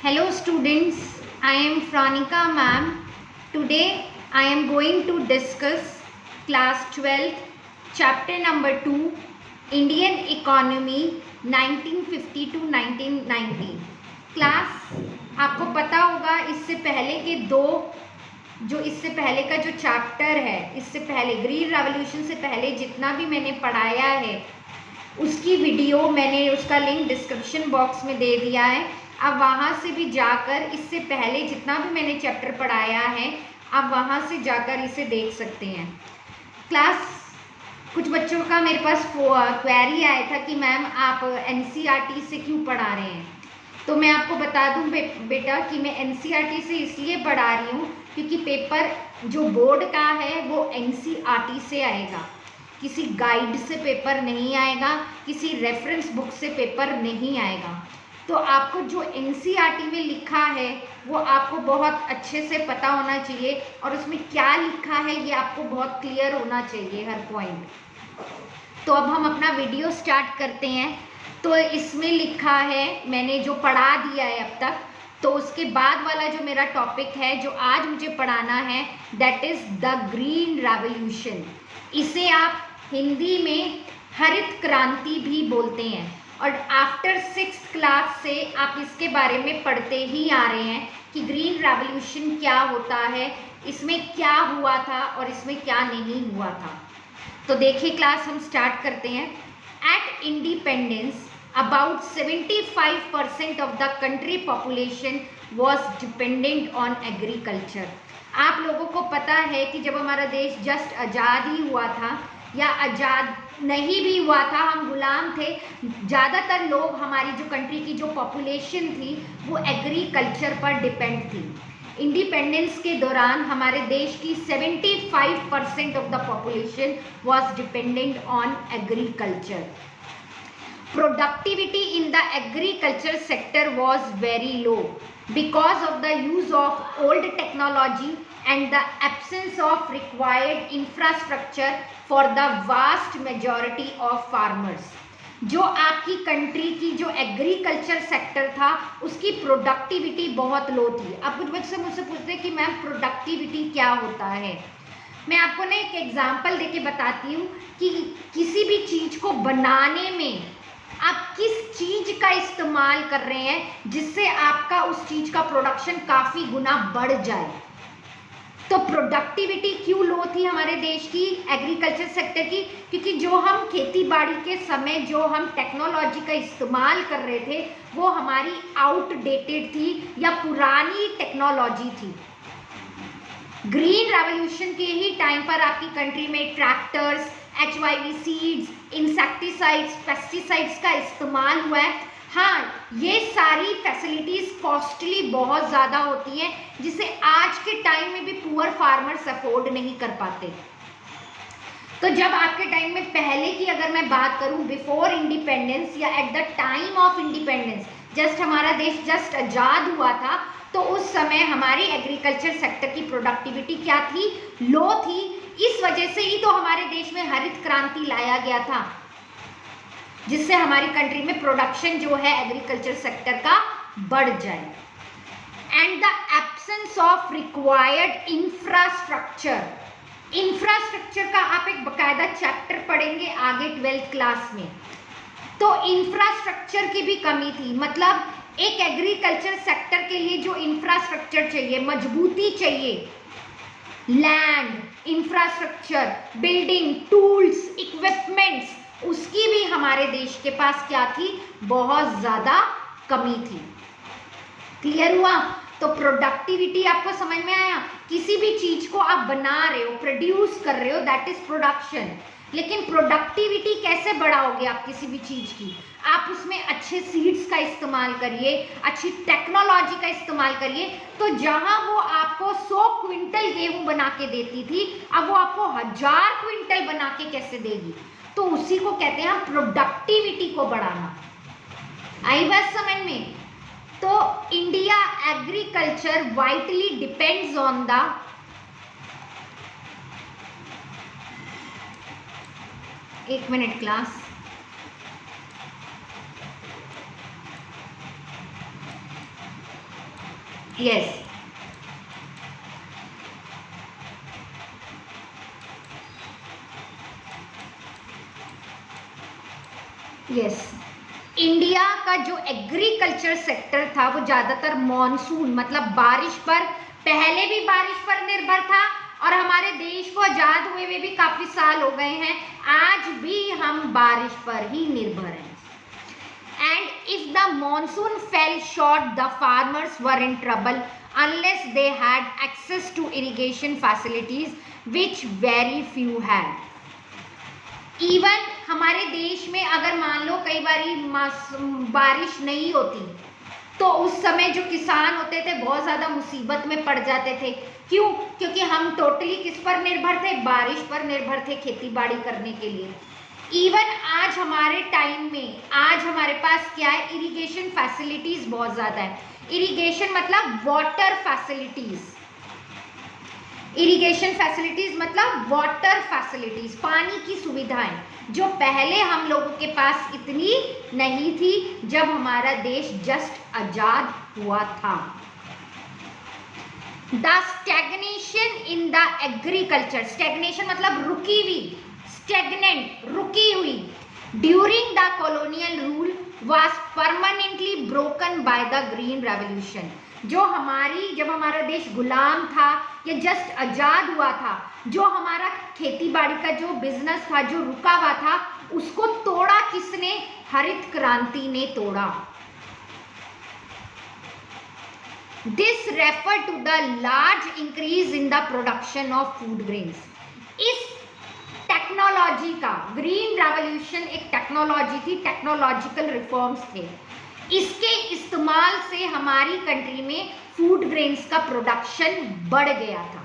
Hello students, I am Franika ma'am. Today I am going to discuss class 12th chapter number 2 Indian economy 1950 to 1990. Class आपको पता होगा इससे पहले के इससे पहले का जो चैप्टर है, इससे पहले ग्रीन रेवोल्यूशन से पहले जितना भी मैंने पढ़ाया है उसकी वीडियो मैंने उसका लिंक डिस्क्रिप्शन बॉक्स में दे दिया है। अब वहाँ से भी जाकर इससे पहले जितना भी मैंने चैप्टर पढ़ाया है आप वहाँ से जाकर इसे देख सकते हैं। क्लास कुछ बच्चों का मेरे पास क्वेरी आया था कि मैम आप एनसीईआरटी से क्यों पढ़ा रहे हैं। तो मैं आपको बता दूं बेटा कि मैं एनसीईआरटी से इसलिए पढ़ा रही हूँ क्योंकि पेपर जो बोर्ड का है वो एनसीईआरटी से आएगा, किसी गाइड से पेपर नहीं आएगा, किसी रेफरेंस बुक से पेपर नहीं आएगा। तो आपको जो एनसीईआरटी में लिखा है वो आपको बहुत अच्छे से पता होना चाहिए और उसमें क्या लिखा है ये आपको बहुत क्लियर होना चाहिए हर पॉइंट। तो अब हम अपना वीडियो स्टार्ट करते हैं। तो इसमें लिखा है, मैंने जो पढ़ा दिया है अब तक, तो उसके बाद वाला जो मेरा टॉपिक है जो आज मुझे पढ़ाना है that is the green revolution. इसे आप हिंदी में हरित क्रांति भी बोलते हैं और आफ्टर 6th क्लास से आप इसके बारे में पढ़ते ही आ रहे हैं कि ग्रीन रेवोल्यूशन क्या होता है, इसमें क्या हुआ था और इसमें क्या नहीं हुआ था। तो देखिए क्लास हम स्टार्ट करते हैं। At independence about 75% of the country population was dependent on agriculture। आप लोगों को पता है कि जब हमारा देश जस्ट आज़ाद ही हुआ था या आज़ाद नहीं भी हुआ था, हम गुलाम थे, ज़्यादातर लोग, हमारी जो कंट्री की जो पॉपुलेशन थी वो एग्रीकल्चर पर डिपेंड थी। इंडिपेंडेंस के दौरान हमारे देश की 75% of the population was dependent on agriculture. Productivity in the agriculture sector was very low because of the use of old technology and the absence of required infrastructure for the vast majority of farmers। जो आपकी country की जो agriculture sector था उसकी productivity बहुत लो थी। अब कुछ बच्चे मुझसे पूछते हैं कि मैम प्रोडक्टिविटी क्या होता है। मैं आपको ना एक एग्जांपल देके बताती हूँ कि किसी भी चीज़ को बनाने में आप किस चीज का इस्तेमाल कर रहे हैं जिससे आपका उस चीज का प्रोडक्शन काफी गुना बढ़ जाए। तो प्रोडक्टिविटी क्यों लो थी हमारे देश की एग्रीकल्चर सेक्टर की, क्योंकि जो हम खेती बाड़ी के समय जो हम टेक्नोलॉजी का इस्तेमाल कर रहे थे वो हमारी आउटडेटेड थी या पुरानी टेक्नोलॉजी थी। ग्रीन रेवोल्यूशन के ही टाइम पर आपकी कंट्री में tractors, HYV seeds, insecticides, pesticides का इस्तेमाल हुआ है। हाँ, ये सारी फैसिलिटीज़ कॉस्टली बहुत ज़्यादा होती हैं जिसे आज के टाइम में भी पुअर फार्मर्स अफोर्ड नहीं कर पाते। तो जब आपके टाइम में पहले की अगर मैं बात करूं, बिफोर इंडिपेंडेंस या at the time of independence, just हमारा देश जस्ट आज़ाद हुआ था, तो उस समय हमारी एग्रीकल्चर सेक्टर की प्रोडक्टिविटी क्या थी, लो थी। इस वजह से ही तो हमारे देश में हरित क्रांति लाया गया था जिससे हमारी कंट्री में प्रोडक्शन जो है एग्रीकल्चर सेक्टर का बढ़ जाए। And the absence of required infrastructure. Infrastructure का आप एक बकायदा चैप्टर पढ़ेंगे आगे 12th क्लास में। तो इंफ्रास्ट्रक्चर की भी कमी थी, मतलब एक एग्रीकल्चर सेक्टर के लिए जो इंफ्रास्ट्रक्चर चाहिए, मजबूती चाहिए, land, infrastructure, building, tools, equipments, उसकी भी हमारे देश के पास क्या थी, बहुत ज़्यादा कमी थी। क्लियर हुआ? तो प्रोडक्टिविटी आपको समझ में आया। किसी भी चीज़ को आप बना रहे हो, प्रोड्यूस कर रहे हो, दैट इज प्रोडक्शन। लेकिन प्रोडक्टिविटी कैसे बढ़ाओगे आप किसी भी चीज़ की? आप उसमें अच्छे सीड्स का इस्तेमाल करिए, अच्छी टेक्नोलॉजी का इस्तेमाल करिए। तो जहां वो आपको 100 क्विंटल गेहूं बना के देती थी, अब वो आपको 1000 क्विंटल बना के कैसे देगी? तो उसी को कहते हैं प्रोडक्टिविटी को बढ़ाना। आई बात समझ में? तो India agriculture vitally depends on the, एक minute class, yes yes India का जो एग्रीकल्चर सेक्टर था वो ज़्यादातर मॉनसून मतलब बारिश पर, पहले भी बारिश पर निर्भर था और हमारे देश को आज़ाद हुए भी काफ़ी साल हो गए हैं, आज भी हम बारिश पर ही निर्भर हैं। And if the monsoon fell short, the farmers were in trouble unless they had access to irrigation facilities, which very few had. Even हमारे देश में अगर मान लो कई बारी बारिश नहीं होती तो उस समय जो किसान होते थे बहुत ज़्यादा मुसीबत में पड़ जाते थे। क्यों? क्योंकि हम टोटली किस पर निर्भर थे? बारिश पर निर्भर थे खेती बाड़ी करने के लिए। इवन आज हमारे टाइम में आज हमारे पास क्या है? इरिगेशन फैसिलिटीज बहुत ज़्यादा है। इरिगेशन मतलब वाटर फैसिलिटीज, इरिगेशन फैसिलिटीज मतलब वाटर फैसिलिटीज, पानी की सुविधाएं जो पहले हम लोगों के पास इतनी नहीं थी जब हमारा देश जस्ट आजाद हुआ था। The stagnation in the agriculture, stagnation मतलब रुकी हुई, स्टेगनेंट रुकी हुई, during the colonial rule was permanently broken by the green revolution. जो जब हमारा देश गुलाम था या जस्ट आजाद हुआ था, जो हमारा खेती बाड़ी का जो बिजनेस था जो रुका हुआ था उसको तोड़ा किसने? हरित क्रांति ने तोड़ा। This refer to the large increase in the production of food grains. इस टेक्नोलॉजी का, ग्रीन रेवोल्यूशन एक टेक्नोलॉजी थी, टेक्नोलॉजिकल रिफॉर्म्स थे, इसके इस्तेमाल से हमारी कंट्री में फूड ग्रेन्स का प्रोडक्शन बढ़ गया था,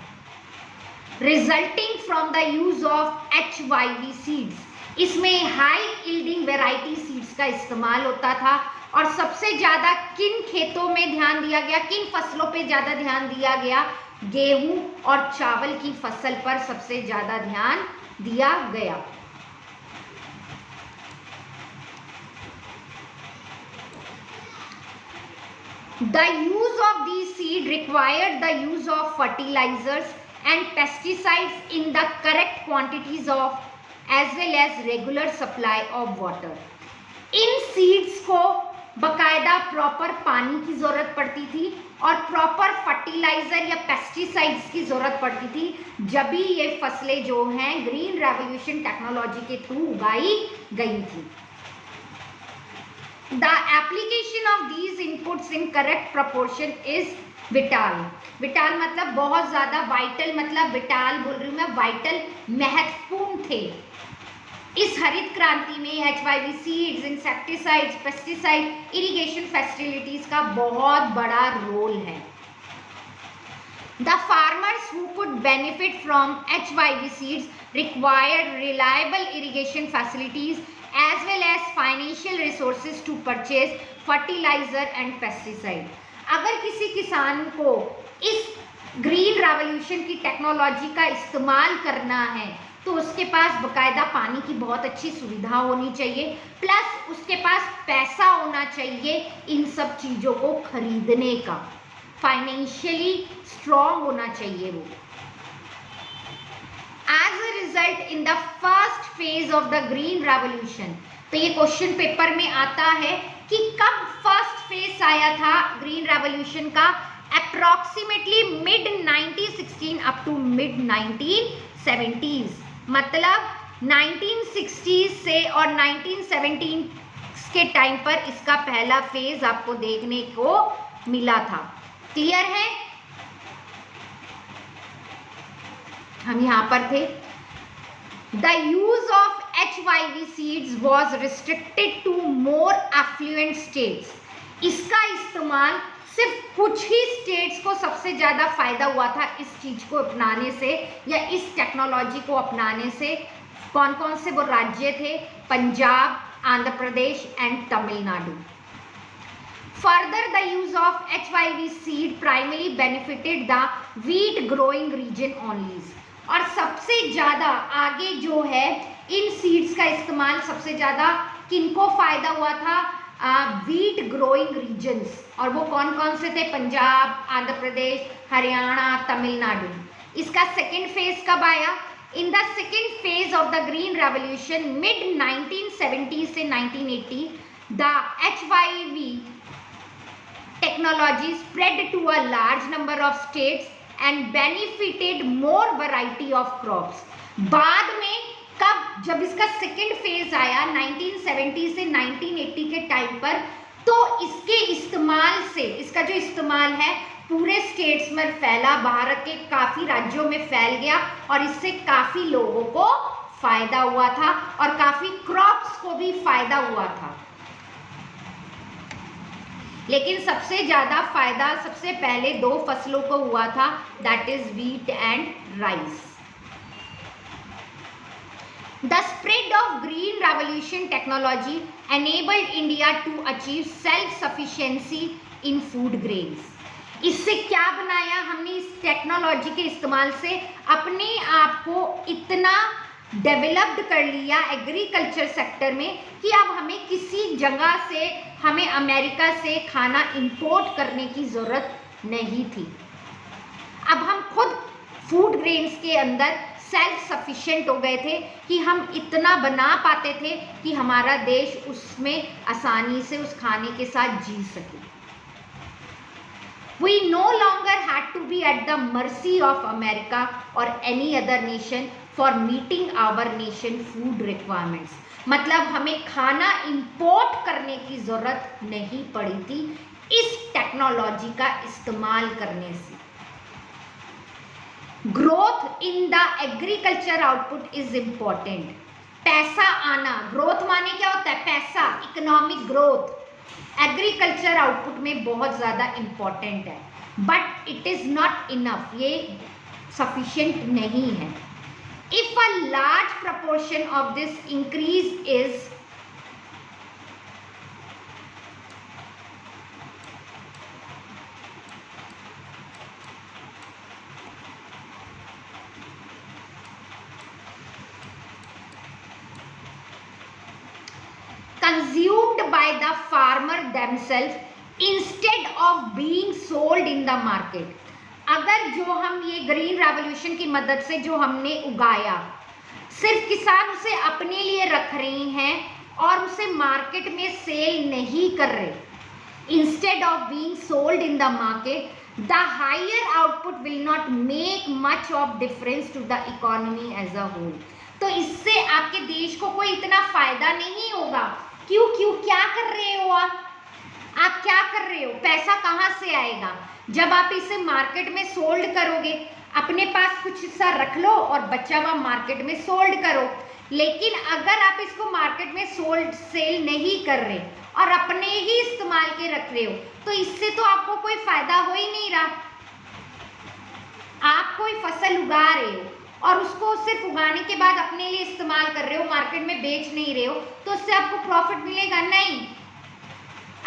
resulting from the use of HYV seeds. इसमें हाई यील्डिंग वैरायटी सीड्स का इस्तेमाल होता था और सबसे ज़्यादा किन खेतों में ध्यान दिया गया, किन फसलों पे ज़्यादा ध्यान दिया गया? गेहूं और चावल की फसल पर सबसे ज़्यादा ध्यान दिया गया। The use of these seed required the use of fertilizers and pesticides in the correct quantities of as well as regular supply of water. In seeds को बकायदा प्रॉपर पानी की ज़रूरत पड़ती थी और प्रॉपर फर्टिलाइज़र या पेस्टिसाइड्स की ज़रूरत पड़ती थी, जब भी ये फसलें जो हैं ग्रीन रेवोल्यूशन टेक्नोलॉजी के थ्रू उगाई गई थी। The application of these inputs in correct proportion is vital. Vital मतलब बहुत ज़्यादा, वाइटल मतलब विटाल बोल रही हूँ मैं, वाइटल महत्वपूर्ण थे। इस हरित क्रांति में HYV seeds, insecticides, pesticide, irrigation facilities का बहुत बड़ा रोल है। The farmers who could benefit from HYV seeds required reliable irrigation facilities as well as financial resources to purchase fertilizer and pesticide. अगर किसी किसान को इस ग्रीन रेवोल्यूशन की टेक्नोलॉजी का इस्तेमाल करना है तो उसके पास बकायदा पानी की बहुत अच्छी सुविधा होनी चाहिए, प्लस उसके पास पैसा होना चाहिए इन सब चीज़ों को खरीदने का, फाइनेंशियली स्ट्रॉन्ग होना चाहिए वो। As a result, in the first phase of the green revolution, तो ये क्वेश्चन पेपर में आता है कि कब फर्स्ट फेज आया था ग्रीन रेवोल्यूशन का? Approximately mid 1916 up to mid 1970s, मतलब 1960s से और 1917 के टाइम पर इसका पहला फेज आपको देखने को मिला था। क्लियर है? हम यहाँ पर थे। The use of HYV seeds was restricted to more affluent states. इसका इस्तेमाल सिर्फ कुछ ही स्टेट्स को सबसे ज़्यादा फायदा हुआ था इस चीज़ को अपनाने से या इस टेक्नोलॉजी को अपनाने से। कौन कौन से वो राज्य थे? Punjab, Andhra Pradesh and Tamil Nadu. Further, the use of HYV seed primarily benefited the wheat growing region only. और सबसे ज़्यादा आगे जो है इन सीड्स का इस्तेमाल सबसे ज़्यादा किनको फ़ायदा हुआ था? वीट ग्रोइंग रीजन्स, और वो कौन कौन से थे? पंजाब, आंध्र प्रदेश, हरियाणा, तमिलनाडु। इसका सेकेंड फेज कब आया? In the second phase of the green revolution mid 1970 से 1980 the HYV technology spread to a large number of states and benefited more variety of crops. बाद में कब, जब इसका सेकेंड फेज आया 1970 से 1980 के टाइम पर, तो इसके इस्तेमाल से, इसका जो इस्तेमाल है पूरे स्टेट्स में फैला, भारत के काफी राज्यों में फैल गया और इससे काफी लोगों को फायदा हुआ था और काफी क्रॉप्स को भी फायदा हुआ था। लेकिन सबसे ज्यादा फायदा सबसे पहले दो फसलों को हुआ था, that is wheat and rice. The spread of green revolution technology enabled India to achieve self sufficiency in food grains. इससे क्या बनाया हमने? इस टेक्नोलॉजी के इस्तेमाल से अपने आप को इतना डेवलप्ड कर लिया एग्रीकल्चर सेक्टर में कि अब हमें किसी जगह से, हमें अमेरिका से खाना इंपोर्ट करने की ज़रूरत नहीं थी। अब हम खुद फूड ग्रेन्स के अंदर सेल्फ सफिशिएंट हो गए थे कि हम इतना बना पाते थे कि हमारा देश उसमें आसानी से उस खाने के साथ जी सके। We no longer had to be at the mercy of America or any other nation for meeting our nation food requirements. मतलब हमें खाना इंपोर्ट करने की जरूरत नहीं पड़ी थी इस टेक्नोलॉजी का इस्तेमाल करने से। Growth in the agriculture output is important. पैसा आना, ग्रोथ माने क्या होता है? पैसा, इकोनॉमिक ग्रोथ एग्रीकल्चर आउटपुट में बहुत ज़्यादा इम्पॉर्टेंट है, but it is not enough, ये सफिशिएंट नहीं है। If a large proportion of this increase is consumed by the farmer themselves instead of being sold in the market. अगर जो हम ये ग्रीन रेवोल्यूशन की मदद से जो हमने उगाया, सिर्फ किसान उसे अपने लिए रख रहे हैं और उसे मार्केट में सेल नहीं कर रहे, instead of being sold in the market, the higher output will not make much of difference to the economy as a whole. तो इससे आपके देश को कोई इतना फायदा नहीं होगा। क्यों? क्या कर रहे हो आप क्या कर रहे हो? पैसा कहाँ से आएगा? जब आप इसे मार्केट में सोल्ड करोगे, अपने पास कुछ हिस्सा रख लो और बचा हुआ मार्केट में सोल्ड करो। लेकिन अगर आप इसको मार्केट में सोल्ड सेल नहीं कर रहे और अपने ही इस्तेमाल के रख रहे हो, तो इससे तो आपको कोई फायदा हो ही नहीं रहा। आप कोई फसल उगा रहे हो और उसको सिर्फ उगाने के बाद अपने लिए इस्तेमाल कर रहे हो, मार्केट में बेच नहीं रहे हो, तो उससे आपको प्रॉफिट मिलेगा नहीं।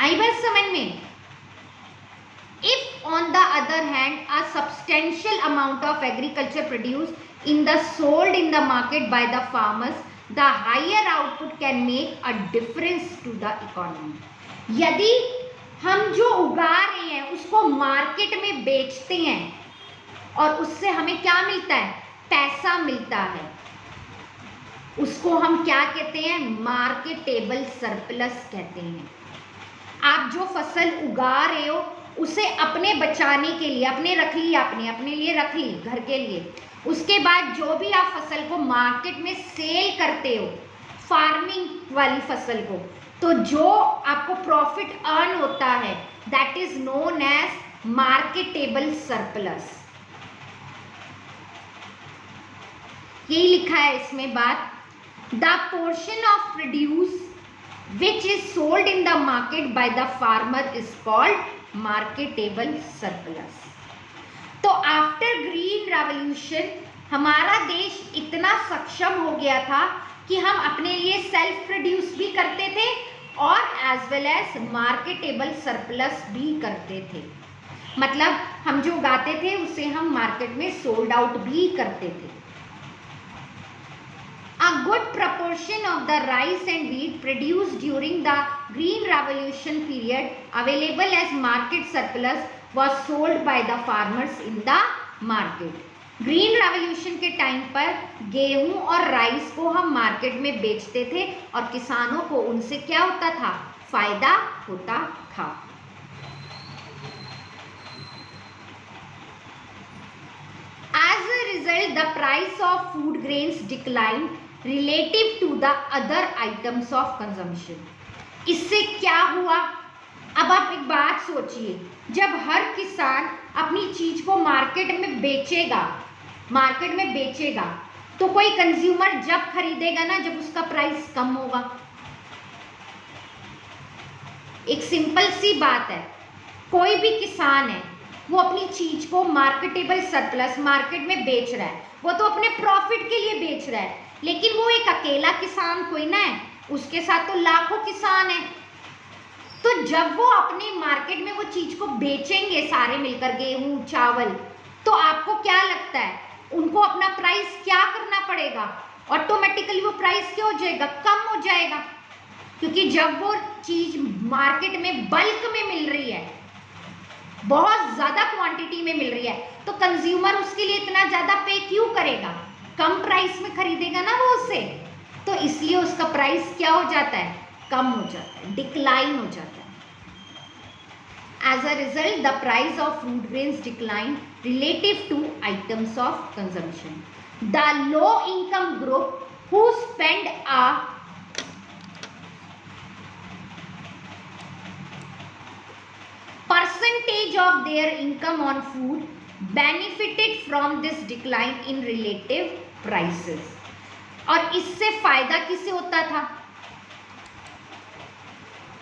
आई बात समझ में? If on the other hand a substantial amount of agriculture produce in the sold in the market by the farmers, the higher output can make a difference to the economy. यदि हम जो उगा रहे हैं उसको मार्केट में बेचते हैं और उससे हमें क्या मिलता है? पैसा मिलता है। उसको हम क्या कहते हैं? मार्केटेबल सरप्लस कहते हैं। आप जो फसल उगा रहे हो उसे अपने बचाने के लिए अपने रख ली, आपने अपने लिए रख ली घर के लिए, उसके बाद जो भी आप फसल को मार्केट में सेल करते हो, फार्मिंग वाली फसल को, तो जो आपको प्रॉफिट अर्न होता है that is known as marketable surplus. यही लिखा है इसमें बात, the portion of produce which is sold in the market by the farmer is called marketable surplus. तो आफ्टर ग्रीन रेवोल्यूशन हमारा देश इतना सक्षम हो गया था कि हम अपने लिए सेल्फ प्रोड्यूस भी करते थे और as well as marketable surplus भी करते थे। मतलब हम जो उगाते थे उसे हम मार्केट में सोल्ड आउट भी करते थे। A good proportion of the rice and wheat produced during the green revolution period, available as market surplus was sold by the farmers in the market. Green revolution के time पर गेहूं और rice को हम market में बेचते थे और किसानों को उनसे क्या होता था, फायदा होता था। As a result, the price of food grains declined relative to the other items of consumption. इससे क्या हुआ? अब आप एक बात सोचिए, जब हर किसान अपनी चीज को मार्केट में बेचेगा तो कोई कंज्यूमर जब खरीदेगा ना, जब उसका प्राइस कम होगा। एक सिंपल सी बात है, कोई भी किसान है वो अपनी चीज को मार्केटेबल सरप्लस मार्केट में बेच रहा है, वो तो अपने प्रॉफिट के लिए बेच रहा है, लेकिन वो एक अकेला किसान कोई ना है, उसके साथ तो लाखों किसान है। तो जब वो अपने मार्केट में वो चीज को बेचेंगे सारे मिलकर, गेहूं चावल, तो आपको क्या लगता है उनको अपना प्राइस क्या करना पड़ेगा? ऑटोमेटिकली वो प्राइस क्या हो जाएगा, कम हो जाएगा, क्योंकि जब वो चीज मार्केट में बल्क में मिल रही है, बहुत ज्यादा क्वांटिटी में मिल रही है, तो कंज्यूमर उसके लिए इतना ज्यादा पे क्यों करेगा? कम प्राइस में खरीदेगा ना वो उसे, तो इसलिए उसका प्राइस क्या हो जाता है, कम हो जाता है, डिक्लाइन हो जाता है। As a result, the price of food grains declined relative to items of consumption. The low income group who spend a percentage of their income on food benefited from this decline in relative prices. और इससे फायदा किसे होता था?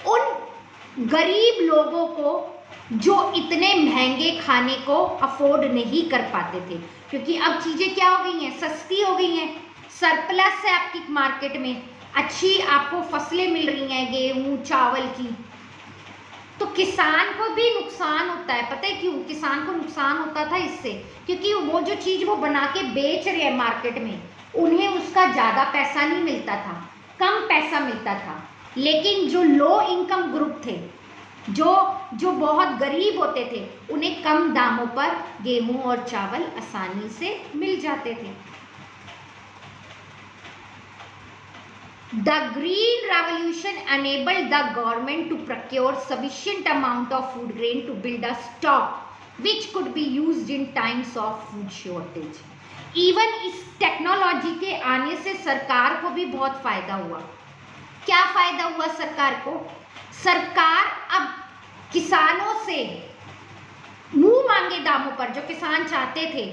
उन गरीब लोगों को जो इतने महंगे खाने को अफोर्ड नहीं कर पाते थे, क्योंकि अब चीजें क्या हो गई हैं, सस्ती हो गई हैं, सरप्लस है आपकी मार्केट में, अच्छी आपको फसलें मिल रही हैं गेहूं चावल की, तो किसान को भी नुकसान होता है। पता है क्यों किसान को नुकसान होता था? इससे, क्योंकि वो जो चीज वो बना के बेच रहे हैं मार्केट में, उन्हें उसका ज्यादा पैसा नहीं मिलता था, कम पैसा मिलता था। लेकिन जो लो इनकम ग्रुप थे, जो बहुत गरीब होते थे, उन्हें कम दामों पर गेहूं और चावल आसानी से मिल जाते थे। The Green Revolution enabled the government to procure sufficient amount of food grain to build a stock which could be used in times of food shortage. Even इस टेक्नोलॉजी के आने से सरकार को भी बहुत फायदा हुआ। क्या फायदा हुआ सरकार को? सरकार अब किसानों से मुंह मांगे दामों पर, जो किसान चाहते थे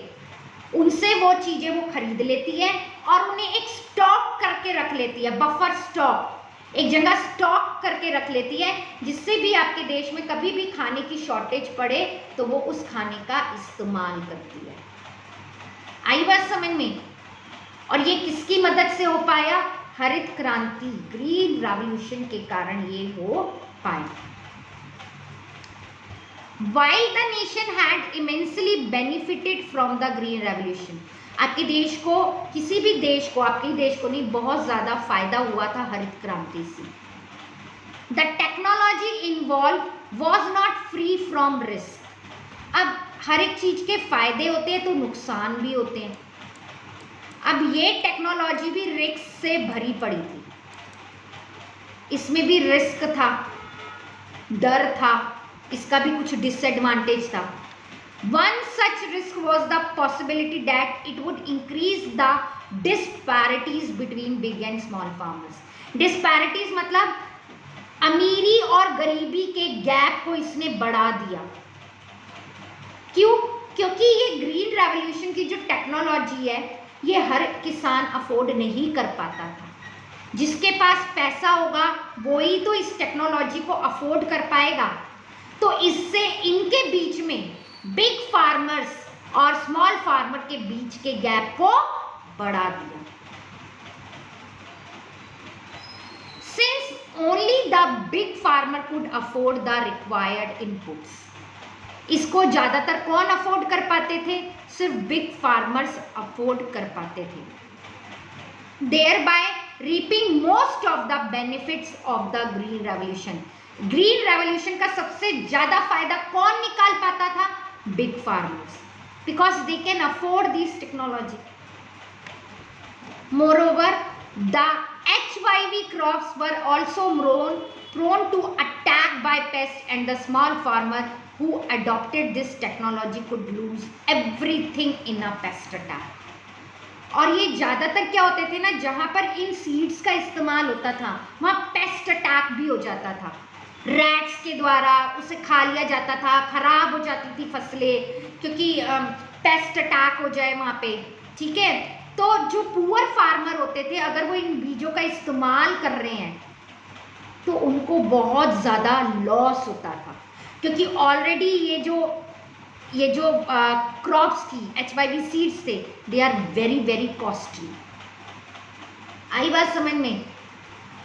उनसे वो चीजें वो खरीद लेती है और उन्हें एक स्टॉक करके रख लेती है, बफर स्टॉक, एक जगह स्टॉक करके रख लेती है, जिससे भी आपके देश में कभी भी खाने की शॉर्टेज पड़े तो वो उस खाने का इस्तेमाल करती है। आई बात समझ में? और ये किसकी मदद से हो पाया? हरित क्रांति, ग्रीन रेवोल्यूशन के कारण ये हो पाया। While the nation had immensely benefited from the green revolution, आपके देश को, किसी भी देश को, आपके देश को नहीं, बहुत ज्यादा फायदा हुआ था हरित क्रांति से। The technology involved was not free from risk. अब हर एक चीज के फायदे होते हैं तो नुकसान भी होते हैं। अब ये टेक्नोलॉजी भी रिस्क से भरी पड़ी थी, इसमें भी रिस्क था, डर था, इसका भी कुछ डिसएडवांटेज था। One such risk was the possibility that it would increase the disparities between big and small farmers. Disparities मतलब अमीरी और गरीबी के गैप को इसने बढ़ा दिया। क्यों? क्योंकि ये ग्रीन रेवोल्यूशन की जो टेक्नोलॉजी है, ये हर किसान अफोर्ड नहीं कर पाता था। जिसके पास पैसा होगा वो ही तो इस टेक्नोलॉजी को अफोर्ड कर पाएगा। तो इससे इनके बीच में बिग फार्मर्स और स्मॉल फार्मर के बीच के गैप को बढ़ा दिया। Since only the big farmer could afford the required inputs, इसको ज्यादातर कौन अफोर्ड कर पाते थे? सिर्फ बिग फार्मर्स अफोर्ड कर पाते थे। Thereby reaping most of the benefits of the green revolution. ग्रीन रेवोल्यूशन का सबसे ज्यादा फायदा कौन निकाल पाता था? Big farmers, because they can afford this technology. Moreover the HYV crops were also prone to attack by pests, and the small farmer who adopted this technology could lose everything in a pest attack. और ये ज़्यादातर क्या होते थे ना, जहाँ पर इन seeds का इस्तेमाल होता था वहाँ पेस्ट अटैक भी हो जाता था. रैट्स के द्वारा उसे खा लिया जाता था, खराब हो जाती थी फसलें क्योंकि पेस्ट अटैक हो जाए वहाँ पे. ठीक है, तो जो पुअर फार्मर होते थे अगर वो इन बीजों का इस्तेमाल कर रहे हैं तो उनको बहुत ज़्यादा लॉस होता था, क्योंकि ऑलरेडी ये जो क्रॉप्स थी, HYV सीड्स थे, they are very very costly. आई बात समझ में?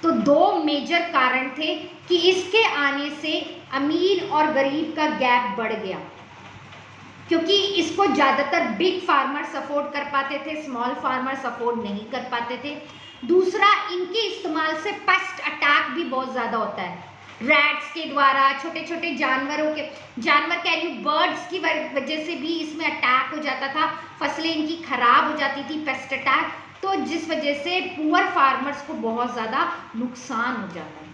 तो दो मेजर कारण थे कि इसके आने से अमीर और गरीब का गैप बढ़ गया, क्योंकि इसको ज़्यादातर बिग फार्मर्स अफोर्ड कर पाते थे, स्मॉल फार्मर्स अफोर्ड नहीं कर पाते थे. दूसरा, इनके इस्तेमाल से पेस्ट अटैक भी बहुत ज़्यादा होता है. रैट्स के द्वारा, छोटे छोटे जानवर कह रही हूँ, बर्ड्स की वजह से भी इसमें अटैक हो जाता था, फसलें इनकी खराब हो जाती थी, पेस्ट अटैक. तो जिस वजह से पुअर फार्मर्स को बहुत ज़्यादा नुकसान हो जाता है.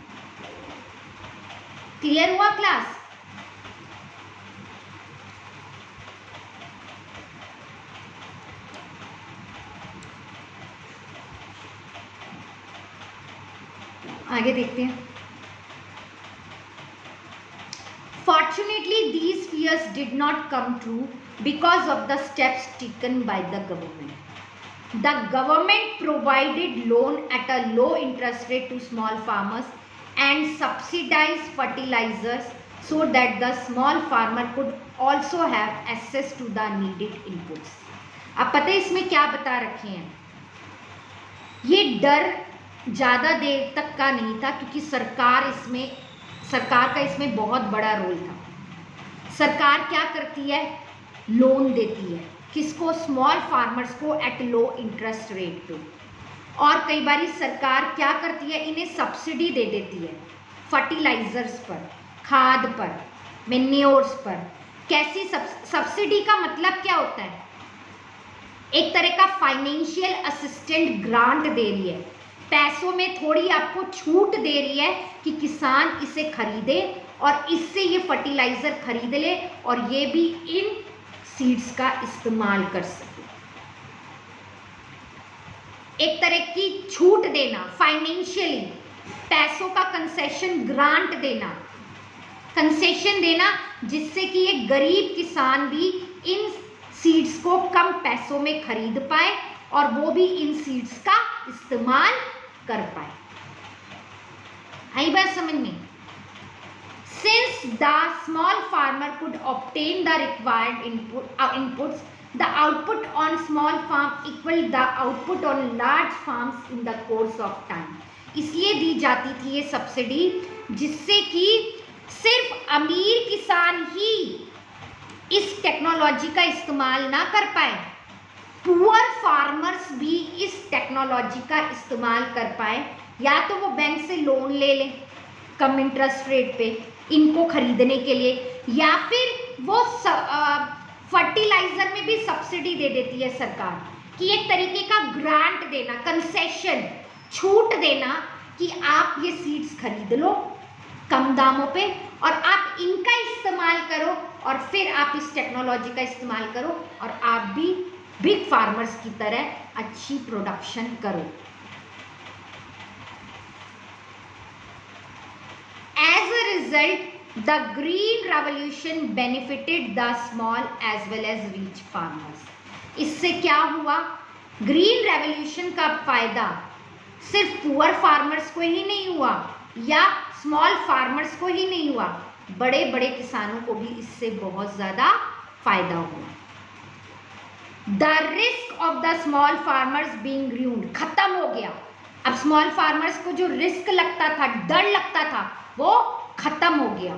क्लियर हुआ क्लास? आगे देखते हैं. Fortunately, these fears did not come true because of the steps taken by the government. The government provided loan at a low interest rate to small farmers and subsidized fertilizers so that the small farmer could also have access to the needed inputs. अब पता है इसमें क्या बता रखे हैं? ये डर ज़्यादा देर तक का नहीं था, क्योंकि सरकार का इसमें बहुत बड़ा रोल था. सरकार क्या करती है? लोन देती है. किसको? स्मॉल फार्मर्स को एट लो इंटरेस्ट रेट पे. और कई बार सरकार क्या करती है? इन्हें सब्सिडी दे देती है फर्टिलाइजर्स पर, खाद पर, मेन्योर्स पर. कैसी सब्सिडी का मतलब क्या होता है? एक तरह का फाइनेंशियल असिस्टेंट ग्रांट दे रही है, पैसों में थोड़ी आपको छूट दे रही है कि किसान इसे खरीदे और इससे ये फर्टिलाइजर खरीद ले और ये भी इन सीड्स का इस्तेमाल कर सके. एक तरह की छूट देना, फाइनेंशियली पैसों का कंसेशन, ग्रांट देना, कंसेशन देना, जिससे कि ये गरीब किसान भी इन सीड्स को कम पैसों में खरीद पाए और वो भी इन सीड्स का इस्तेमाल कर पाए. आई बात समझ में? Since the small farmer could obtain the required inputs, the output on small farm equaled the output on large farms in the course of time. इसलिए दी जाती थी ये सब्सिडी, जिससे कि सिर्फ अमीर किसान ही इस टेक्नोलॉजी का इस्तेमाल ना कर पाए, पुअर फार्मर्स भी इस टेक्नोलॉजी का इस्तेमाल कर पाए. या तो वो बैंक से लोन ले लें कम इंटरेस्ट रेट पे इनको खरीदने के लिए, या फिर वो फर्टिलाइजर में भी सब्सिडी दे देती है सरकार, कि एक तरीके का ग्रांट देना, कंसेशन, छूट देना कि आप ये सीड्स खरीद लो कम दामों पे और आप इनका इस्तेमाल करो और फिर आप इस टेक्नोलॉजी का इस्तेमाल करो और आप भी बिग फार्मर्स की तरह अच्छी प्रोडक्शन करो. As a result, the Green Revolution benefited the small as well as rich farmers. इससे क्या हुआ? ग्रीन रेवोल्यूशन का फायदा सिर्फ पुअर फार्मर्स को ही नहीं हुआ या स्मॉल फार्मर्स को ही नहीं हुआ, बड़े बड़े किसानों को भी इससे बहुत ज़्यादा फायदा हुआ. The risk of the small farmers being ruined खत्म हो गया. अब स्मॉल फार्मर्स को जो रिस्क लगता था, डर लगता था, वो खत्म हो गया.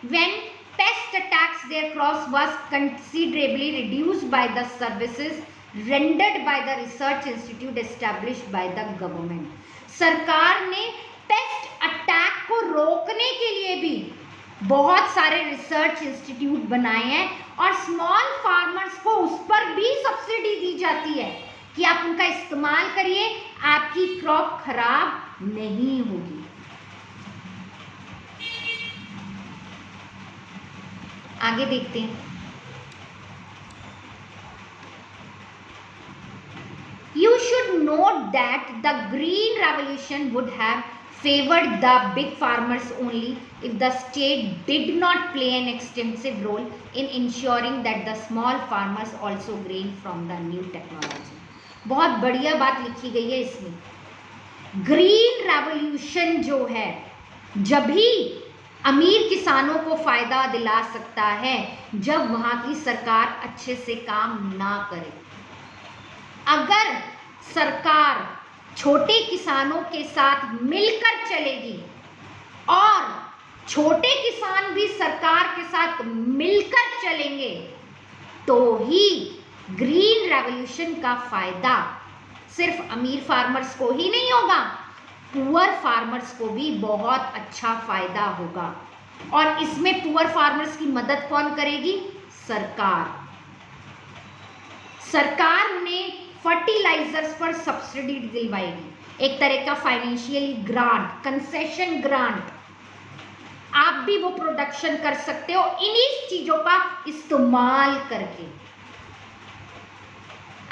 When pest attacks their crops was considerably reduced by the services rendered by the research institute established by the government. सरकार ने पेस्ट अटैक को रोकने के लिए भी बहुत सारे रिसर्च इंस्टीट्यूट बनाए हैं और स्मॉल फार्मर्स को उस पर भी सब्सिडी दी जाती है कि आप उनका इस्तेमाल करिए, आपकी क्रॉप खराब नहीं होगी। आगे देखते हैं। You should note that the Green Revolution would have favored the big farmers only if the state did not play an extensive role in ensuring that the small farmers also gain from the new technology। बहुत बढ़िया बात लिखी गई है इसमें। Green revolution जो है जब भी अमीर किसानों को फायदा दिला सकता है जब वहां की सरकार अच्छे से काम ना करे। अगर सरकार छोटे किसानों के साथ मिलकर चलेगी और छोटे किसान भी सरकार के साथ मिलकर चलेंगे तो ही ग्रीन रेवोल्यूशन का फायदा सिर्फ अमीर फार्मर्स को ही नहीं होगा, पुअर फार्मर्स को भी बहुत अच्छा फायदा होगा। और इसमें पुअर फार्मर्स की मदद कौन करेगी? सरकार। सरकार उन्हें फर्टिलाइजर्स पर सब्सिडी दिलवाएगी, एक तरह का फाइनेंशियली ग्रांट, कंसेशन ग्रांट। आप भी वो प्रोडक्शन कर सकते हो इन्हीं चीजों का इस्तेमाल करके।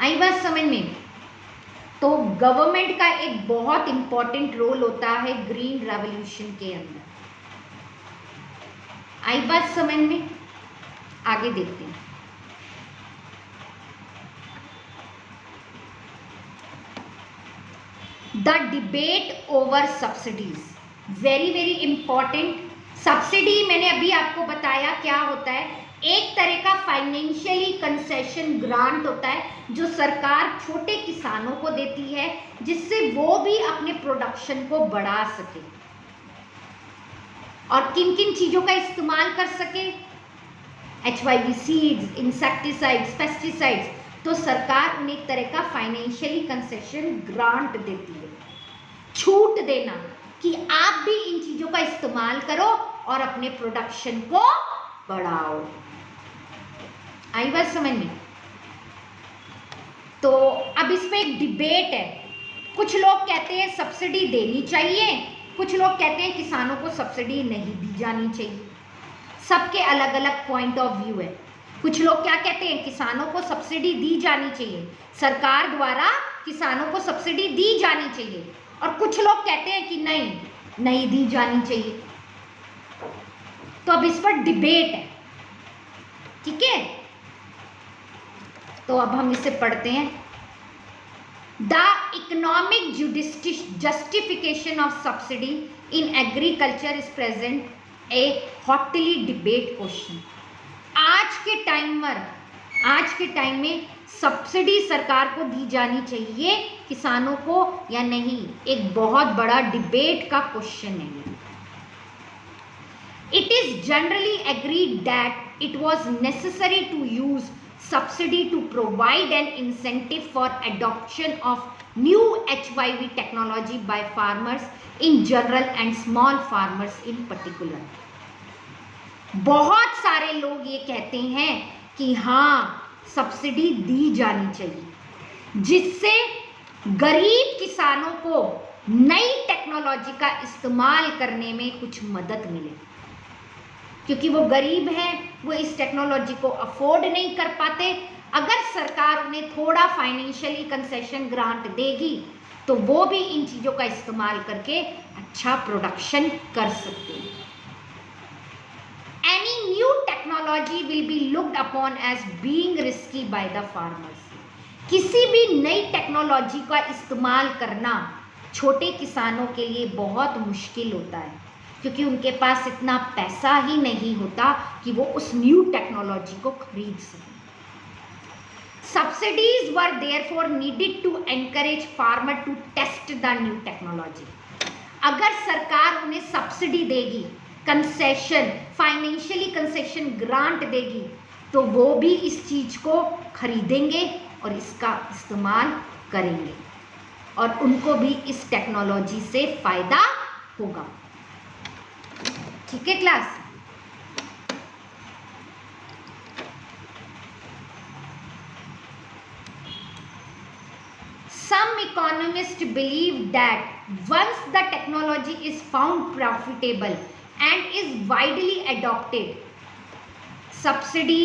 आई बात समझ में? तो गवर्नमेंट का एक बहुत इंपॉर्टेंट रोल होता है ग्रीन रेवोल्यूशन के अंदर। आई बात समझ में? आगे देखते हैं। The debate over subsidies, very very important. Subsidy मैंने अभी आपको बताया क्या होता है, एक तरह का फाइनेंशियली कंसेशन ग्रांट होता है जो सरकार छोटे किसानों को देती है जिससे वो भी अपने प्रोडक्शन को बढ़ा सके और किन किन चीजों का इस्तेमाल कर सके, HYV सीड्स, इंसेक्टिसाइड्स, पेस्टिसाइड्स। तो सरकार उन्हें एक तरह का फाइनेंशियली कंसेशन ग्रांट देती है, छूट देना कि आप भी इन चीजों का इस्तेमाल करो और अपने प्रोडक्शन को बढ़ाओ। आई बात समझ में? तो अब इसमें एक डिबेट है। कुछ लोग कहते हैं सब्सिडी देनी चाहिए, कुछ लोग कहते हैं किसानों को सब्सिडी नहीं दी जानी चाहिए। सबके अलग अलग पॉइंट ऑफ व्यू है। कुछ लोग क्या कहते हैं, किसानों को सब्सिडी दी जानी चाहिए, सरकार द्वारा किसानों को सब्सिडी दी जानी चाहिए। और कुछ लोग कहते हैं कि नहीं दी जानी चाहिए। तो अब इस पर डिबेट है, ठीक है? तो अब हम इसे पढ़ते हैं। The economic justification of subsidy in agriculture is present A hotly debate question. आज के टाइम में सब्सिडी सरकार को दी जानी चाहिए किसानों को या नहीं, एक बहुत बड़ा डिबेट का क्वेश्चन है। It is generally agreed that it was necessary to use subsidy to provide an incentive for adoption of new HYV technology by farmers in general and small farmers in particular। बहुत सारे लोग ये कहते हैं कि हाँ subsidy दी जानी चाहिए जिससे गरीब किसानों को नई टेक्नोलॉजी का इस्तेमाल करने में कुछ मदद मिले, क्योंकि वो गरीब हैं, वो इस टेक्नोलॉजी को अफोर्ड नहीं कर पाते। अगर सरकार उन्हें थोड़ा फाइनेंशियली कंसेशन ग्रांट देगी तो वो भी इन चीज़ों का इस्तेमाल करके अच्छा प्रोडक्शन कर सकते हैं। Any new technology will be looked upon as being risky by the farmers। किसी भी नई टेक्नोलॉजी का इस्तेमाल करना छोटे किसानों के लिए बहुत मुश्किल होता है, क्योंकि उनके पास इतना पैसा ही नहीं होता कि वो उस न्यू टेक्नोलॉजी को खरीद सकें। Subsidies were therefore needed to encourage farmer to test the new technology। अगर सरकार उन्हें सब्सिडी देगी, कंसेशन, फाइनेंशियली कंसेशन ग्रांट देगी, तो वो भी इस चीज को खरीदेंगे और इसका इस्तेमाल करेंगे। और उनको भी इस टेक्नोलॉजी से फायदा होगा। ठीक है class. Some economists believe that once the technology is found profitable and is widely adopted, subsidy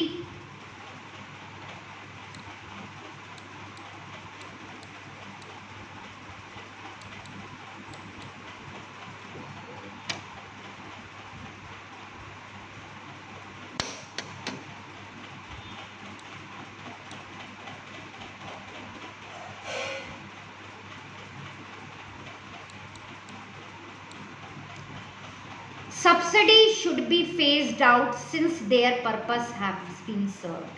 subsidy should be phased out since their purpose has been served.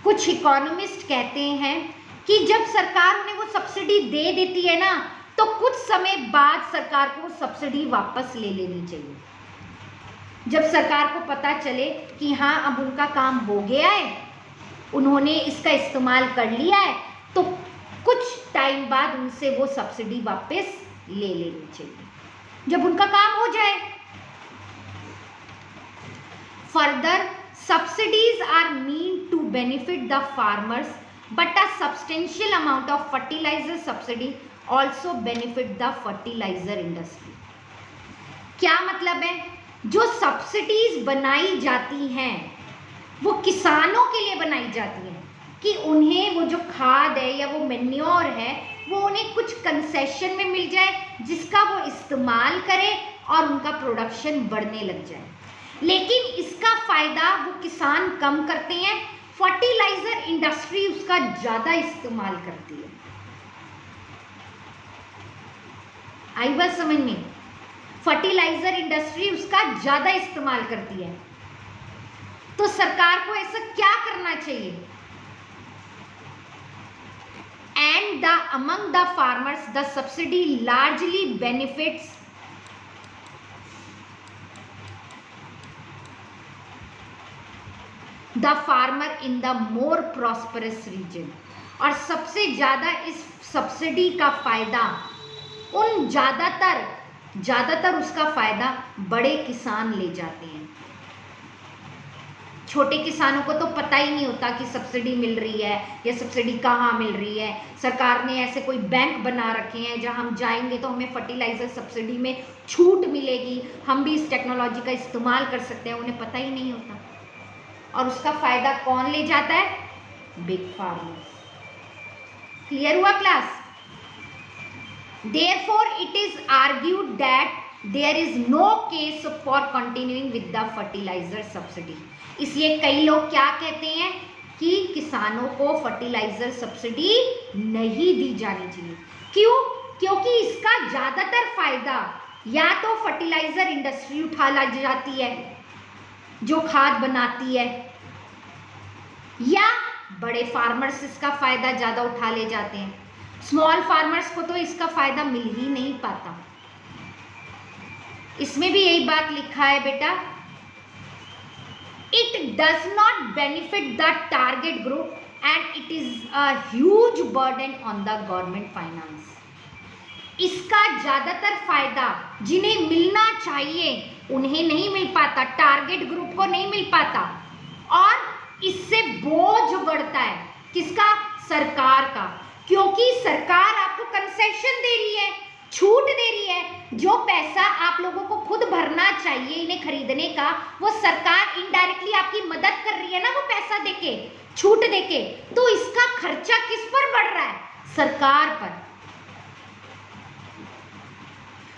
कुछ इकोनॉमिस्ट कहते हैं कि जब सरकार उन्हें वो सब्सिडी दे देती है ना, तो कुछ समय बाद सरकार को सब्सिडी वापस ले लेनी चाहिए। जब सरकार को पता चले कि हाँ अब उनका काम हो गया है, उन्होंने इसका इस्तेमाल कर लिया है, तो कुछ टाइम बाद उनसे वो सब्सिडी वापस ले लेनी चाहिए जब उनका काम हो जाए। Further, subsidies are meant to benefit the farmers, but a substantial amount of fertilizer subsidy also benefit the fertilizer industry. क्या मतलब है? जो सब्सिडीज बनाई जाती हैं वो किसानों के लिए बनाई जाती हैं कि उन्हें वो जो खाद है या वो मेन्योर है वो उन्हें कुछ कंसेशन में मिल जाए जिसका वो इस्तेमाल करें और उनका प्रोडक्शन बढ़ने लग जाए। लेकिन इसका फायदा वो किसान कम करते हैं, फर्टिलाइजर इंडस्ट्री उसका ज्यादा इस्तेमाल करती है। आई बात समझ में? फर्टिलाइजर इंडस्ट्री उसका ज्यादा इस्तेमाल करती है। तो सरकार को ऐसा क्या करना चाहिए? And the among the farmers the subsidy largely benefits the farmer in the more prosperous region. और सबसे ज़्यादा इस सब्सिडी का फायदा उन ज़्यादातर उसका फायदा बड़े किसान ले जाते हैं। छोटे किसानों को तो पता ही नहीं होता कि सब्सिडी मिल रही है या सब्सिडी कहाँ मिल रही है। सरकार ने ऐसे कोई बैंक बना रखे हैं जहाँ हम जाएंगे तो हमें फर्टिलाइजर सब्सिडी में छूट मिलेगी, हम भी इस टेक्नोलॉजी का इस्तेमाल कर सकते हैं, उन्हें पता ही नहीं होता। और उसका फायदा कौन ले जाता है? Big farmers. क्लियर हुआ class? Therefore, it is argued that there is no case for continuing with the fertilizer subsidy. इसलिए कई लोग क्या कहते हैं कि किसानों को फर्टिलाइजर सब्सिडी नहीं दी जानी चाहिए। क्यों? क्योंकि इसका ज़्यादातर फायदा या तो फर्टिलाइजर इंडस्ट्री उठा ला जाती है जो खाद बनाती है, या बड़े फार्मर्स इसका फायदा ज़्यादा उठा ले जाते हैं। स्मॉल फार्मर्स को तो इसका फायदा मिल ही नहीं पाता। इसमें भी यही बात लिखा है बेटा, it does not benefit the target group and it is a huge burden on the government finance. इसका ज्यादातर फायदा जिन्हें मिलना चाहिए उन्हें नहीं मिल पाता, टारगेट ग्रुप को नहीं मिल पाता, और इससे बोझ बढ़ता है किसका? सरकार का। क्योंकि सरकार आपको कंसेशन दे रही है, छूट दे रही है। जो पैसा आप लोगों को खुद भरना चाहिए इन्हें खरीदने का, वो सरकार इनडायरेक्टली आपकी मदद कर रही है ना, वो पैसा देके, छूट देके। तो इसका खर्चा किस पर बढ़ रहा है? सरकार पर।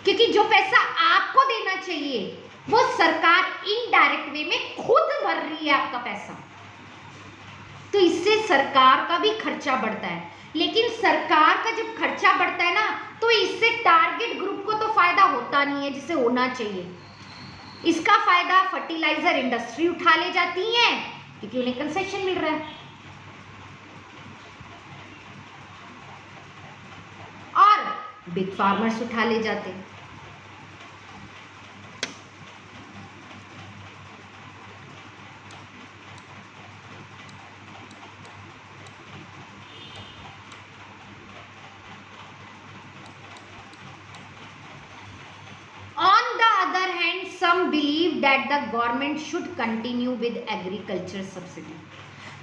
क्योंकि जो पैसा आपको देना चाहिए वो सरकार इनडायरेक्ट वे में खुद भर रही है आपका पैसा, तो इससे सरकार का भी खर्चा बढ़ता है। लेकिन सरकार का जब खर्चा बढ़ता है ना, तो इससे टारगेट ग्रुप को तो फायदा होता नहीं है जिसे होना चाहिए। इसका फायदा फर्टिलाइजर इंडस्ट्री उठा ले जाती है क्योंकि उन्हें कंसेशन मिल रहा है, और बिग फार्मर्स उठा ले जाते हैं। that the government should continue with agriculture subsidy.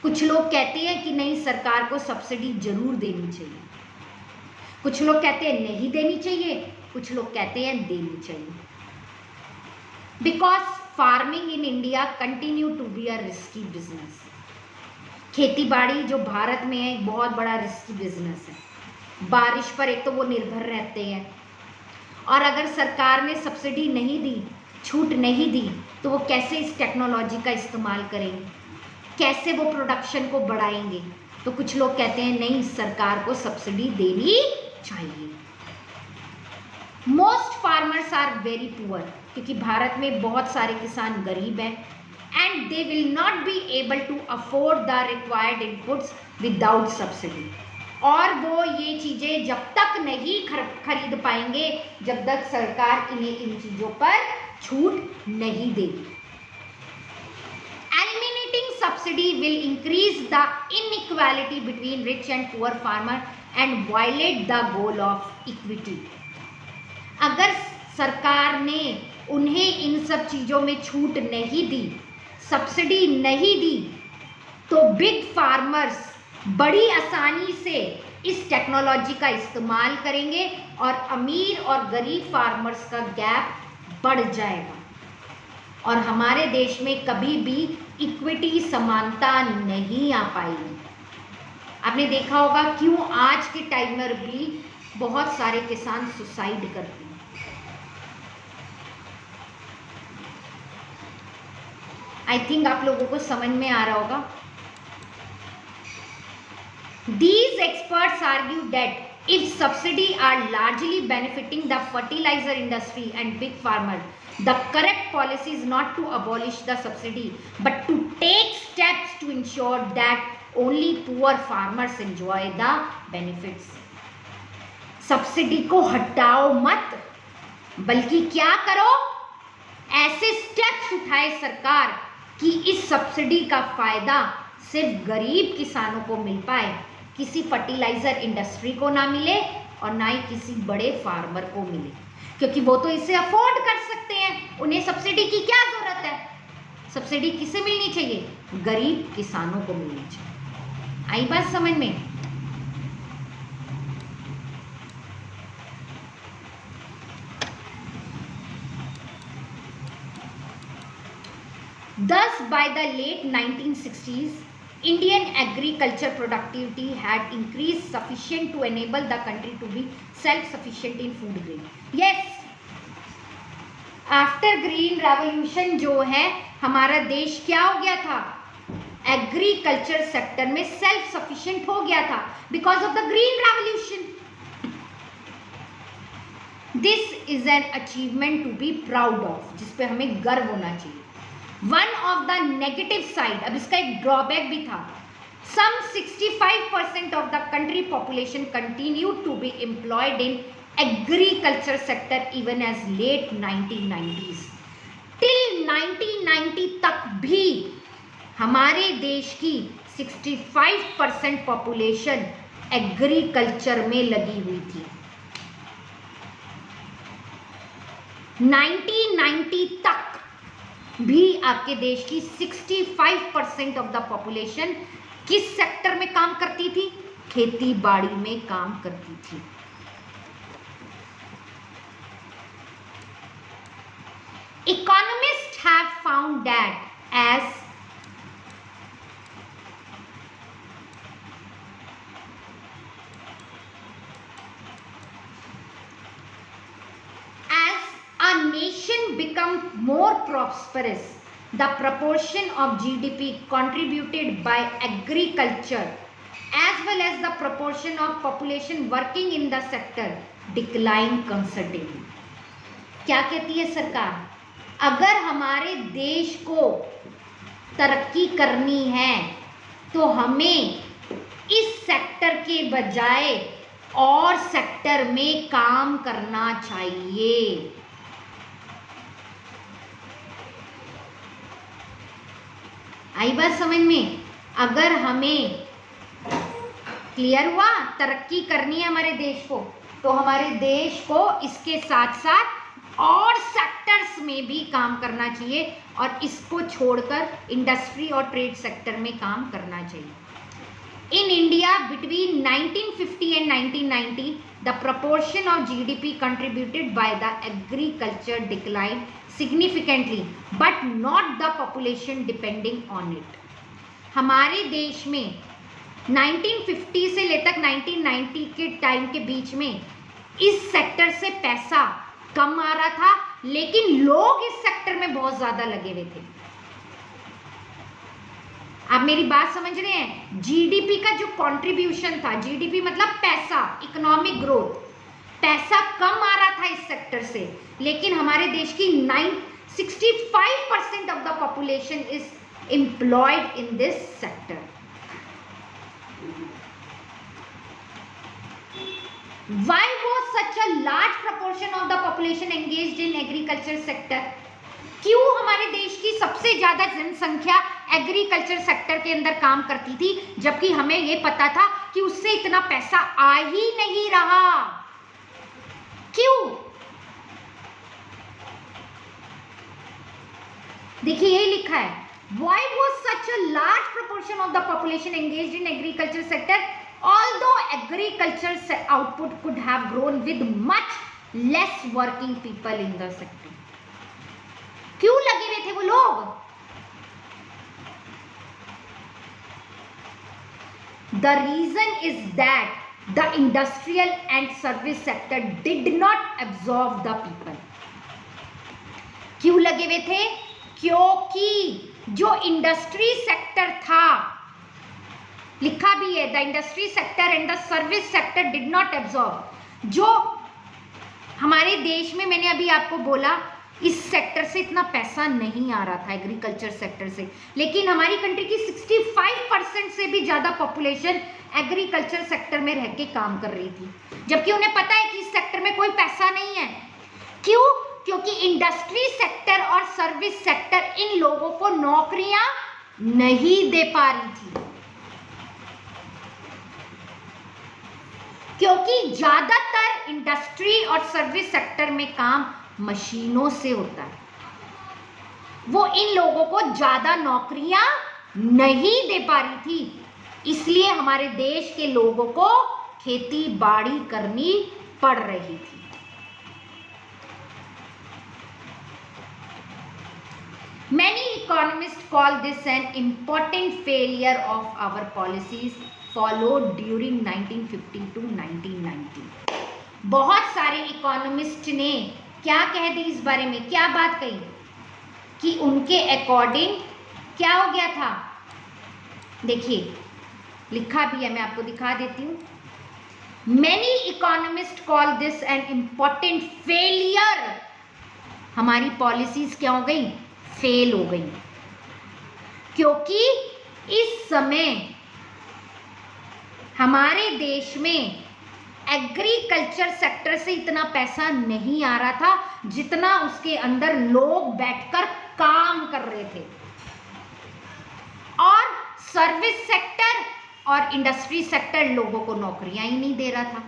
कुछ लोग कहते हैं कि नहीं, सरकार को सब्सिडी जरूर देनी चाहिए, कुछ लोग कहते हैं नहीं देनी चाहिए, कुछ लोग कहते हैं देनी चाहिए. Because farming in India continue to be a risky business. खेती बाड़ी जो भारत में है एक बहुत बड़ा रिस्की बिजनेस है. बारिश पर एक तो वो निर्भर रहते हैं, और अगर सरकार ने सब्सिडी नहीं दी, छूट नहीं दी, तो वो कैसे इस टेक्नोलॉजी का इस्तेमाल करेंगे, कैसे वो प्रोडक्शन को बढ़ाएंगे. तो कुछ लोग कहते हैं नहीं, सरकार को सब्सिडी देनी चाहिए. Most farmers are very poor, क्योंकि भारत में बहुत सारे किसान गरीब हैं, and they will not be able to afford the required inputs without subsidy. और वो ये चीज़ें जब तक नहीं खरीद पाएंगे जब तक सरकार इन्हें इन चीज़ों पर छूट नहीं देगी. Eliminating subsidy will increase the inequality between rich and poor farmer and violate the goal of equity. अगर सरकार ने उन्हें इन सब चीज़ों में छूट नहीं दी, सब्सिडी नहीं दी, तो बिग फार्मर्स बड़ी आसानी से इस टेक्नोलॉजी का इस्तेमाल करेंगे और अमीर और गरीब फार्मर्स का गैप बढ़ जाएगा, और हमारे देश में कभी भी इक्विटी समानता नहीं आ पाएगी. आपने देखा होगा क्यों आज के टाइम में भी बहुत सारे किसान सुसाइड करते हैं. आई थिंक आप लोगों को समझ में आ रहा होगा. These experts argue that if subsidy are largely benefiting the fertilizer industry and big farmers, the correct policy is not to abolish the subsidy, but to take steps to ensure that only poor farmers enjoy the benefits. Subsidy को हटाओ मत, बल्कि क्या करो, ऐसे steps उठाए सरकार कि इस सब्सिडी का फायदा सिर्फ गरीब किसानों को मिल पाए, किसी फर्टिलाइजर इंडस्ट्री को ना मिले और ना ही किसी बड़े फार्मर को मिले, क्योंकि वो तो इसे अफोर्ड कर सकते हैं. उन्हें सब्सिडी की क्या जरूरत है. सब्सिडी किसे मिलनी चाहिए, गरीब किसानों को मिलनी चाहिए. आई बात समझ में. Thus, by the late 1960s, Indian agriculture productivity had increased sufficient to enable the country to be self-sufficient in food grain. Yes, after green revolution जो है हमारा देश क्या हो गया था, एग्रीकल्चर सेक्टर में सेल्फ सफिशिएंट हो गया था because of the green revolution. This is an achievement to be proud of, जिस पे हमें गर्व होना चाहिए. One of the negative side, अब इसका एक ड्रॉबैक भी था. Some 65% of the country population continued to be employed in agriculture sector even as late 1990s. Till 1990 तक भी हमारे देश की 65% पॉपुलेशन एग्रीकल्चर में लगी हुई थी. 1990 तक भी आपके देश की 65% ऑफ द पॉपुलेशन किस सेक्टर में काम करती थी, खेती बाड़ी में काम करती थी. Economists have found that as a nation become more prosperous, the proportion of GDP contributed by agriculture as well as the proportion of population working in the sector decline considerably. क्या कहती है सरकार, अगर हमारे देश को तरक्की करनी है तो हमें इस सेक्टर के बजाय और सेक्टर में काम करना चाहिए. आई बात समझ में. अगर हमें क्लियर हुआ तरक्की करनी है हमारे देश को, तो हमारे देश को इसके साथ साथ और सेक्टर्स में भी काम करना चाहिए और इसको छोड़कर इंडस्ट्री और ट्रेड सेक्टर में काम करना चाहिए. In India, between 1950 and 1990, the proportion of GDP contributed by the agriculture declined significantly, but not the population depending on it. हमारे देश में 1950 से लेकर 1990 के टाइम के बीच में इस सेक्टर से पैसा कम आ रहा था, लेकिन लोग इस सेक्टर में बहुत ज्यादा लगे हुए थे. आप मेरी बात समझ रहे हैं? जीडीपी का जो कंट्रीब्यूशन था, जीडीपी मतलब पैसा, इकोनॉमिक ग्रोथ, पैसा कम आ रहा था इस सेक्टर से, लेकिन हमारे देश की 65% of the population is employed in this sector. Why was such a large proportion of the population engaged in agriculture sector? क्यों हमारे देश की सबसे ज्यादा जनसंख्या एग्रीकल्चर सेक्टर के अंदर काम करती थी, जबकि हमें यह पता था कि उससे इतना पैसा आ ही नहीं रहा? क्यों? देखिए यही लिखा है, why was such a large proportion of the population engaged in agriculture sector, although agriculture output could have grown with much less working people in the sector. क्यों लगे हुए थे वो लोग? The reason is that the industrial and service sector did not absorb the people. क्यों लगे हुए थे? क्योंकि जो इंडस्ट्री सेक्टर था, लिखा भी है, the industry sector and the service sector did not absorb. जो हमारे देश में, मैंने अभी आपको बोला, इस सेक्टर से इतना पैसा नहीं आ रहा था, एग्रीकल्चर सेक्टर से, लेकिन हमारी कंट्री की 65% से भी ज्यादा पॉपुलेशन एग्रीकल्चर सेक्टर में रह के काम कर रही थी, जबकि उन्हें पता है कि इस सेक्टर में कोई पैसा नहीं है. क्यों? क्योंकि इंडस्ट्री सेक्टर और सर्विस सेक्टर इन लोगों को नौकरियां नहीं दे पा रही थी, क्योंकि ज्यादातर इंडस्ट्री और सर्विस सेक्टर में काम मशीनों से होता है. वो इन लोगों को ज्यादा नौकरियां नहीं दे पा रही थी, इसलिए हमारे देश के लोगों को खेती बाड़ी करनी पड़ रही थी. Many economists call this an important failure of our policies followed during 1950 to 1990. बहुत सारे इकोनॉमिस्ट ने क्या कह दी इस बारे में, क्या बात कही कि उनके अकॉर्डिंग क्या हो गया था? देखिए लिखा भी है, मैं आपको दिखा देती हूँ. Many economists call this an important failure. हमारी पॉलिसीज क्या हो गई? फेल हो गई, क्योंकि इस समय हमारे देश में एग्रीकल्चर सेक्टर से इतना पैसा नहीं आ रहा था जितना उसके अंदर लोग बैठकर काम कर रहे थे, और सर्विस सेक्टर और इंडस्ट्री सेक्टर लोगों को नौकरियां ही नहीं दे रहा था.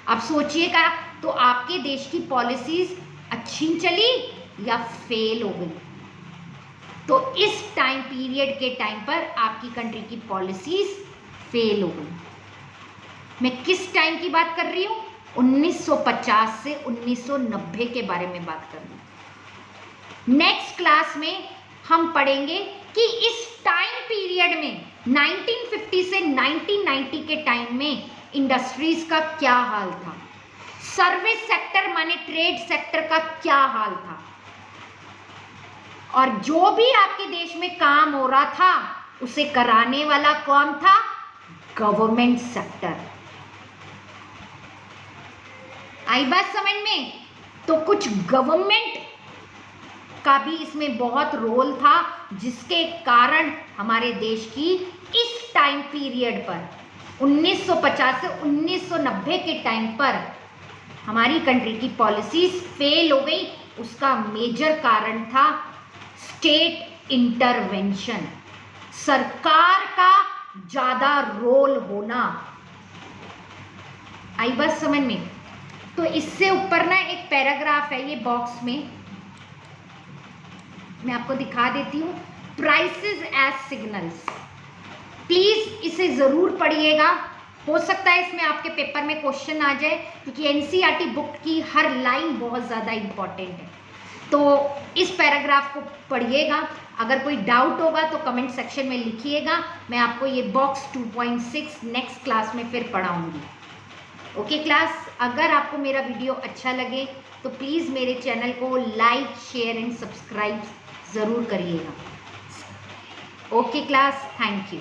अब सोचिएगा, तो आपके देश की पॉलिसीज अच्छी चली या फेल हो गई? तो इस टाइम पीरियड के टाइम पर आपकी कंट्री की पॉलिसीज फेल हो गई. मैं किस टाइम की बात कर रही हूँ? 1950 से 1990 के बारे में बात कर रही हूँ. नेक्स्ट क्लास में हम पढ़ेंगे कि इस टाइम पीरियड में 1950 से 1990 के टाइम में इंडस्ट्रीज का क्या हाल था, सर्विस सेक्टर माने ट्रेड सेक्टर का क्या हाल था, और जो भी आपके देश में काम हो रहा था उसे कराने वाला कौन था? Government sector. आई बात समझ में? तो कुछ गवर्नमेंट का भी इसमें बहुत रोल था, जिसके कारण हमारे देश की इस टाइम पीरियड पर 1950 से 1990 के टाइम पर हमारी कंट्री की पॉलिसीज फेल हो गई. उसका मेजर कारण था स्टेट इंटरवेंशन, सरकार का ज्यादा रोल होना. आई बात समझ में? तो इससे ऊपर ना एक पैराग्राफ है ये बॉक्स में, मैं आपको दिखा देती हूँ, प्राइसेस एज सिग्नल्स। प्लीज इसे जरूर पढ़िएगा, हो सकता है इसमें आपके पेपर में क्वेश्चन आ जाए, क्योंकि एनसीईआरटी बुक की हर लाइन बहुत ज़्यादा इंपॉर्टेंट है। तो इस पैराग्राफ को पढ़िएगा, अगर कोई डाउट होगा तो कमेंट सेक्शन में लिखिएगा, मैं आपको ये बॉक्स 2.6 नेक्स्ट क्लास में फिर पढ़ाऊंगी। ओके क्लास, अगर आपको मेरा वीडियो अच्छा लगे तो प्लीज़ मेरे चैनल को लाइक, शेयर एंड सब्सक्राइब ज़रूर करिएगा। Okay class, thank you.